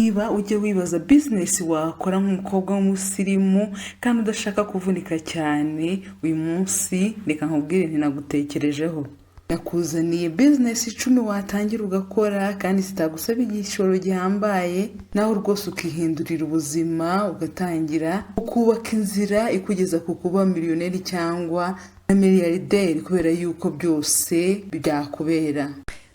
Niba ujye wibaza business wakora nk'umukobwa w'umusirimu kandi udashaka kuvunika cyane, uyu munsi reka nkubwire ntinagutekerejeho. Nakuzaniye business 10 watangira ugakora kandi zitagusaba igishoro gihambaye, nawe rwose ukihindurira ubuzima ugatangira ukubaka inzira ikugeza ku kuba miliyoneri cyangwa na miliyarderi, kubera yuko byose byakubera.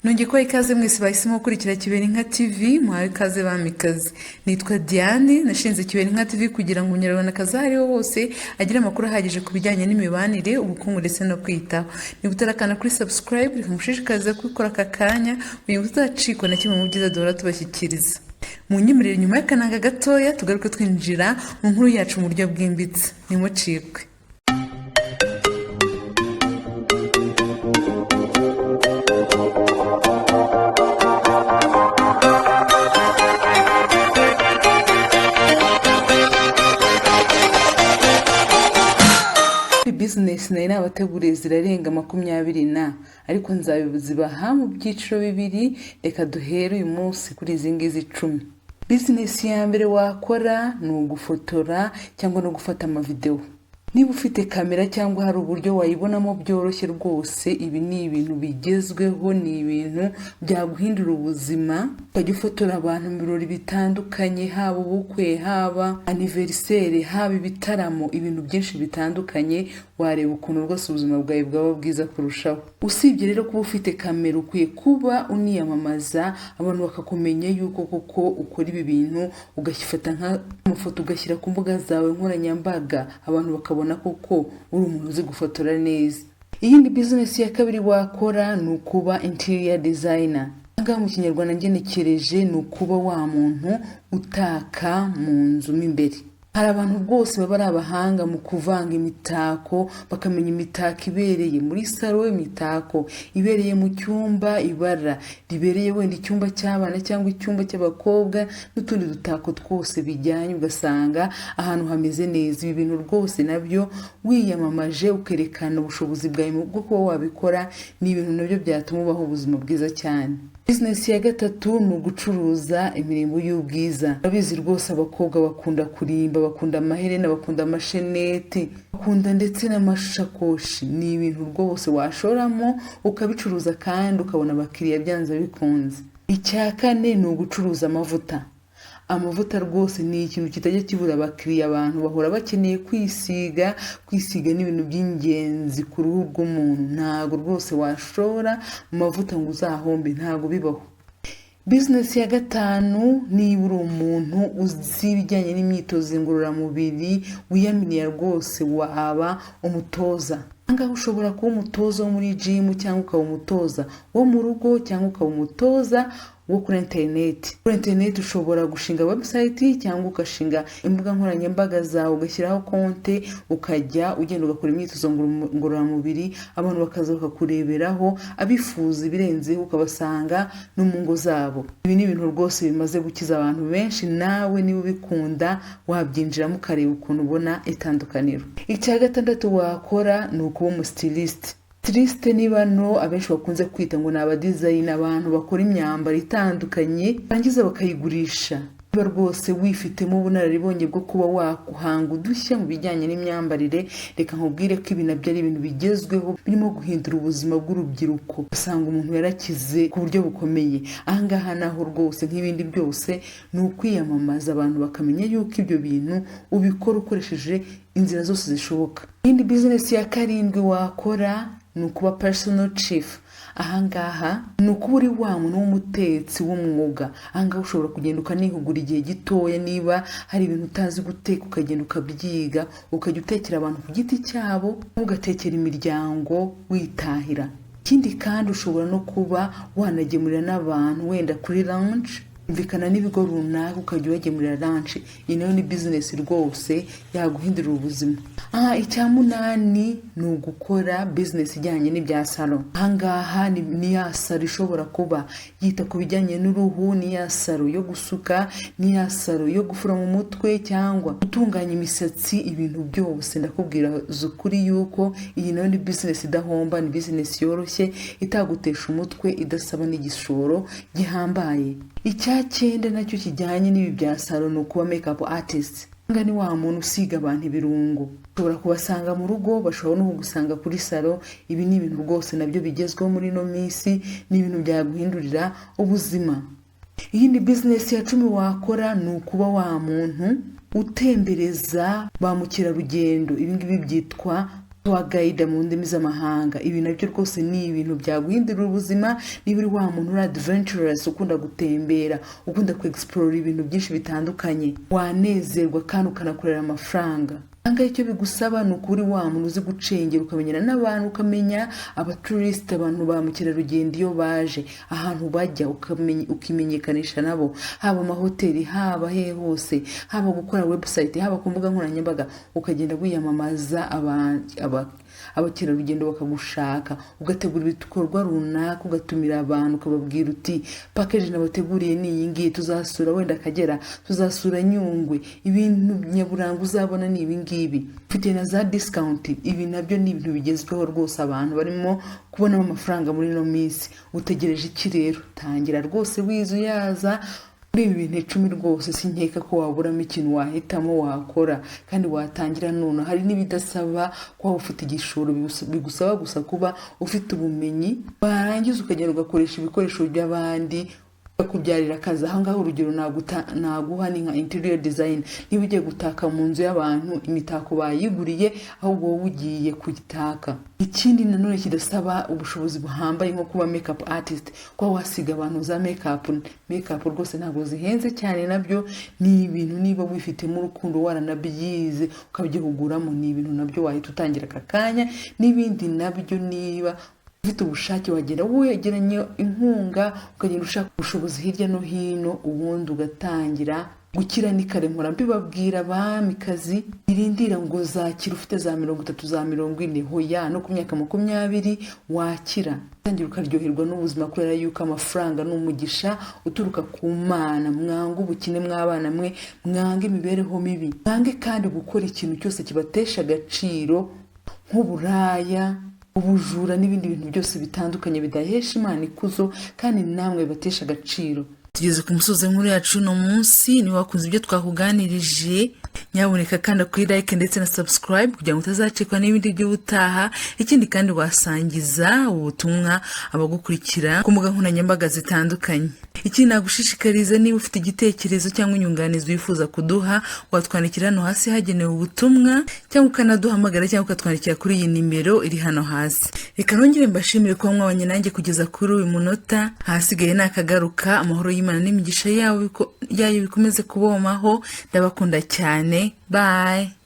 Nongeye ko ikaze mwese bahisemo gukurikira Kiberinka TV, muhawe ikaze bamikaze. Nitwa Diane, nashinze Kiberinka TV kugira ngo umunyarwandakazi aho ariho hose agire amakuru ahagije ku bijyanye n'imibanire, ubukungu ndetse no kwitaho. Niba utarakanda kuri subscribe, reka mushishikarize kubikora aka kanya kugira ngo utazacikwa na kimwe mu byiza duhora tubashyikiriza. Munyemerere nyuma y'akananga gatoya tugaruke twinjira mu nkuru yacu mu buryo bwimbitse. Nimucikwe. Business nari nabateguriye zirarenga 20 ariko nzabibaha mu byiciro bibiri. Reka duhere uyu munsi kuri izi ngizi 10. Business ya mbere wakora ni ugufotora cyangwa no gufata amavideo. Niba ufite kamera cyangwa hari uburyo wayibonamo byoroshye rwose, ibi ni ibintu bigezweho, ni ibintu byaguhindura ubuzima. Ukajya ufotora abantu mu birori bitandukanye, haba ubukwe, haba anniversaire, haba ibitaramo, ibintu byinshi bitandukanye, wareba ukuntu rwose ubuzima bwawe bwaba bwiza kurushaho. Usibye rero kuba ufite kamera, ukwiye kuba uniyamamaza, abantu bakakumenya yuko koko ukora ibi bintu, ugafata nk'amafoto ugashyira ku mbuga zawe nkoranyambaga, abantu bakabona koko uri umuntu uzi gufotora neza. Iyindi business ya kabiri wakora ni ukuba interior designer. Ngaha mu Kinyarwanda ngenekereje ni ukuba wa muntu utaka mu nzu mo imbere. Hari abantu rwose baba ari abahanga mu kuvanga imitako, bakamenya imitako ibereye muri salo, imitako ibereye mu cyumba, ibara ribereye wenda icyumba cy'abana cyangwa icyumba cy'abakobwa, n'utundi dutako twose bijyanye, ugasanga ahantu hameze neza. Ibi bintu rwose nabyo wiyamamaje ukerekana ubushobozi bwawe bwo kuba wabikora, ni ibintu nabyo byatuma ubaho ubuzima bwiza cyane. Business ya gatatu ni ugucuruza imirimo y'ubwiza. Urabizi rwose abakobwa bakunda kurimba, bakunda amaherena, bakunda amasheneti, bakunda ndetse n'amashakoshi. Ni ibintu rwose washoramo ukabicuruza kandi ukabona abakiriya byanze bikunze. Icya kane ni ugucuruza amavuta. Amavuta rwose ni ikintu kitajya kibura abakiriya. Abantu bahora bakeneye kwisiga n'ibintu by'ingenzi ku ruhu rw'umuntu. Ntago rwose washora mu mavuta ngo uzahombe, ntago bibaho. Business ya gatanu, niba uri umuntu uzi ibijyanye n'imyitozo ngororamubiri, wiyaminiye rwose, waba umutoza. Ngaho ushobora kuba umutoza wo muri gym, cyangwa ukaba umutoza wo mu rugo, cyangwa ukaba umutoza wo kuri internet. Kuri internet ushobora gushinga website cyangwa ugashinga imbuga nkoranyambaga zawe, ugashyiraho konte, ukajya ugenda ugakora imyitozo ngororamubiri, abantu bakaza bakakureberaho, abifuza ibirenzeho ukabasanga no mu ngo zabo. Ibi ni ibintu rwose bimaze gukiza abantu benshi. Nawe niba ubikunda wabyinjiramo ukareba ukuntu ubona itandukaniro. Icya gatandatu wakora ni ukuba umustiliste. Styliste ni bano abenshi bakunze kwita ngo ni abadesigner, abantu bakora imyambaro itandukanye barangiza bakayigurisha. Niba rwose wifitemo ubunararibonye bwo kuba wakuhanga udushya mu bijyanye n'imyambarire, reka nkubwire ko ibi nabyo ari ibintu bigezweho birimo guhindura ubuzima bw'urubyiruko. Usanga umuntu yarakize ku buryo bukomeye. Ahangaha naho rwose nk'ibindi byose ni ukwiyamamaza, abantu bakamenya yuko ibyo bintu ubikora ukoresheje inzira zose zishoboka. Indi business ya karindwi wakora ni ukuba personal chief. Ahangaha ni ukuba uri wa muntu w'umutetsi w'umwuga. Ahangaha ushobora kugenda ukanihugura igihe gitoya, niba hari ibintu utazi guteka ukagenda ukabyiga, ukajya utekera abantu ku giti cyabo, ugatekera imiryango witahira. Ikindi kandi ushobora no kuba wanagemurira n'abantu wenda kuri lunch, umvikana n'ibigo runaka ukajya ubagemurira lunch. Iyi nayo ni business rwose yaguhindurira ubuzima. Icya munani ni ugukora business ijyanye n'ibya salo. Ahangaha ni ya salo ishobora kuba yita ku bijyanye n'uruhu, ni ya salo yo gusuka, ni ya salo yo gufura mu mutwe cyangwa gutunganya imisatsi. Ibintu byose ndakubwira zukuri yuko iyi nayo ni business idahomba, ni business yoroshye, itagutesha umutwe, idasaba n'igishoro gihambaye. Icya 9 nacyo kijyanye n'ibi bya salon no kuba makeup artist. Ngani wa muntu usiga abantu ibirungo. Ushobora kubasanga mu rugo, bashobora no kugusanga kuri salon. Ibi ni ibintu rwose nabyo bigezweho muri no minsi, ni ibintu byaguhindurira ubuzima. Iyindi business ya 10 wakora ni ukuba wa muntu utembereza ba mukerarugendo. Ibi ngibi byitwa tour guide mu ndimi z'amahanga. Ibi nabyo rwose ni ibintu byaguhindurira ubuzima. Niba uri wa muntu uri adventurous, ukunda gutembera, ukunda explore ibintu byinshi bitandukanye, wanezerwa kandi ukanakorera amafaranga. Anga icyo bigusaba ni ukuri wa muntu uzi gucengera, ukamenyana n'abantu, ukamenya abatourist, abantu ba mukerarugendo iyo baje, ahantu bajya ukimenyekanisha nabo, haba amahoteli, haba he hose, haba gukora website, haba ku mbuga nkoranyambaga, ukagenda wiyamamaza abakerarugendo bakagushaka, ugategura ibikorwa runaka, ugatumira abantu, ukababwira uti package nabateguriye ni iyi ngiyi, tuzasura wenda Akagera, tuzasura Nyungwe, ibintu nyaburanga uzabona ni ibi ngibi, ufite na za discount. Ibi nabyo ni ibintu bigezweho rwose, abantu barimo kubona amafaranga muri no minsi. Utegereje iki rero? Tangira rwose wizuyaza muri ibi bintu 10 rwose. Sinkeka ko waburamo ikintu wahitamo wakora, kandi watangira none. Hari n'ibidasaba ko ufite igishoro, bigusaba gusa kuba ufite ubumenyi, barangiza ukagenda ugakoresha ibikoresho by'abandi kubyarira akazi. Aha ngaho urugero naguha ni nka interior design. Niba ugiye gutaka mu nzu y'abantu, imitako bayiguriye, ahubwo wowe ugiye kuyitaka. Ikindi nanone kidasaba ubushobozi buhambaye nko kuba makeup artist, ko wasiga abantu za makeup rwose ntabwo zihenze cyane. Nabyo ni ibintu niba wifitemo urukundo, waranabyize ukabyihuguramo, ni ibintu nabyo wahita utangira aka kanya. N'ibindi nabyo niba ufite ubushake, wagera wegeranye inkunga, ukagenda ushaka ubushobozi hirya no hino, ubundi ugatangira gukira. Ni kare mpora mbibabwira abamikazi, irindira ngo zakira ufite za 30 za 40, hoya no ku myaka 20 wakira. Tangira ukaryoherwa n'ubuzima, kubera yuko amafaranga n'umugisha uturuka ku Mana. Mwanga ubukene mw'abana mwe, mwanga imibereho mibi, mwange kandi gukora ikintu cyose kibatesha agaciro nk'uburaya, ubujura n'ibindi bintu byose bitandukanye bidahesha Imana ikuzo kandi namwe bibatesha agaciro. Tugeze ku musozi nkuru yacu no munsi. Ni wakunze ibyo twakuganirije, nyaboneka kandi kuri like ndetse na subscribe kugira ngo utazacikwa n'ibindi by'ubutaha. Ikindi kandi wasangiza ubutumwa abagukurikira ku mbuga nkoranyambaga zitandukanye. Iki nagushishikariza, niba ufite igitekerezo cyangwa inyunganizi wifuza kuduha, watwandikira hano hasi hagenewe ubutumwa, cyangwa ukanaduhamagara cyangwa ukatwandikira kuri iyi nimero iri hano hasi. Reka nongere mbashimire kuba mwabanye nanjye kugeza kuri uyu munota. Hasigaye nakagaruka. Amahoro y'Imana n'imigisha yayo bikomeze kubomaho. Ndabakunda cyane. Bye.